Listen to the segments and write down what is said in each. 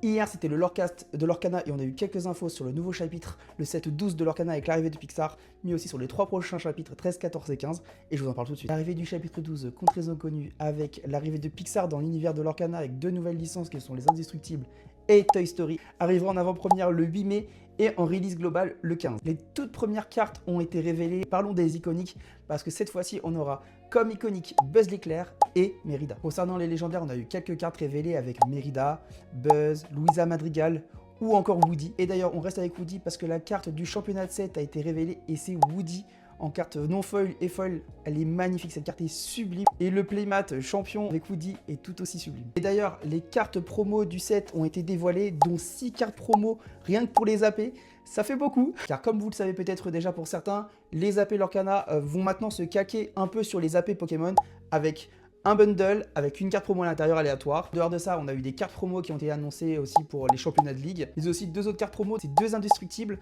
Hier, c'était le Lorecast de Lorcana et on a eu quelques infos sur le nouveau chapitre, le set 12 de Lorcana avec l'arrivée de Pixar, mais aussi sur les 3 prochains chapitres 13, 14 et 15. Et je vous en parle tout de suite. L'arrivée du chapitre 12, Contre les Inconnus, avec l'arrivée de Pixar dans l'univers de Lorcana avec 2 nouvelles licences qui sont les Indestructibles et Toy Story, arrivera en avant-première le 8 mai et en release global le 15. Les toutes premières cartes ont été révélées. Parlons des iconiques parce que cette fois-ci, on aura comme iconique Buzz l'éclair et Mérida. Concernant les légendaires, on a eu quelques cartes révélées avec Mérida, Buzz, Louisa Madrigal ou encore Woody. Et d'ailleurs, on reste avec Woody parce que la carte du championnat de 7 a été révélée et c'est Woody en carte non foil et foil. Elle est magnifique, cette carte est sublime. Et le playmat champion avec Woody est tout aussi sublime. Et d'ailleurs, les cartes promo du set ont été dévoilées, dont 6 cartes promo rien que pour les AP. Ça fait beaucoup, car comme vous le savez peut-être déjà pour certains, les AP Lorcana vont maintenant se caquer un peu sur les AP Pokémon avec un bundle avec une carte promo à l'intérieur aléatoire. En dehors de ça, on a eu des cartes promo qui ont été annoncées aussi pour les championnats de ligue, mais aussi 2 autres cartes promo, c'est 2 indestructibles.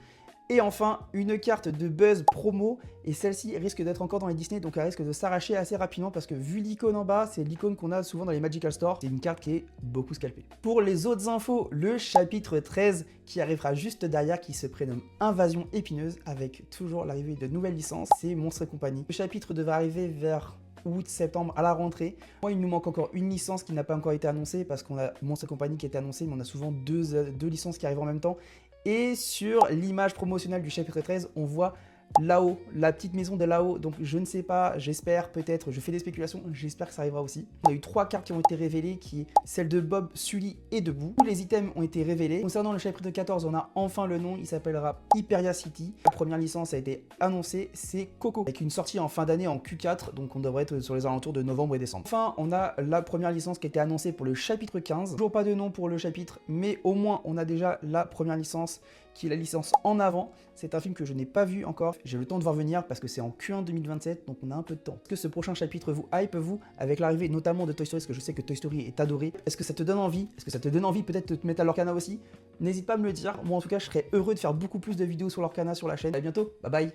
Et enfin, une carte de Buzz promo, et celle-ci risque d'être encore dans les Disney, donc elle risque de s'arracher assez rapidement parce que vu l'icône en bas, c'est l'icône qu'on a souvent dans les Magical Store, c'est une carte qui est beaucoup scalpée. Pour les autres infos, le chapitre 13 qui arrivera juste derrière, qui se prénomme Invasion épineuse, avec toujours l'arrivée de nouvelles licences, c'est Monstres et compagnie. Le chapitre devrait arriver vers août-septembre à la rentrée. Moi, il nous manque encore une licence qui n'a pas encore été annoncée parce qu'on a Monstres et compagnie qui a été annoncée, mais on a souvent deux licences qui arrivent en même temps. Et sur l'image promotionnelle du chapitre 13, on voit là-haut, la petite maison de là-haut. Donc je ne sais pas, j'espère peut-être, je fais des spéculations, j'espère que ça arrivera aussi. On a eu 3 cartes qui ont été révélées, qui est celle de Bob, Sully et de Boo. Tous les items ont été révélés. Concernant le chapitre 14, on a enfin le nom, il s'appellera Hyperia City. La première licence a été annoncée, c'est Coco, avec une sortie en fin d'année en Q4, donc on devrait être sur les alentours de novembre et décembre. Enfin, on a la première licence qui a été annoncée pour le chapitre 15. Toujours pas de nom pour le chapitre, mais au moins on a déjà la première licence, qui est la licence En Avant. C'est un film que je n'ai pas vu encore. J'ai le temps de voir venir parce que c'est en Q1 2027, donc on a un peu de temps. Est-ce que ce prochain chapitre vous hype, vous, avec l'arrivée notamment de Toy Story, parce que je sais que Toy Story est adoré. Est-ce que ça te donne envie? Est-ce que ça te donne envie peut-être de te mettre à Lorcana aussi? N'hésite pas à me le dire. Moi en tout cas, je serais heureux de faire beaucoup plus de vidéos sur Lorcana sur la chaîne. À bientôt, bye bye.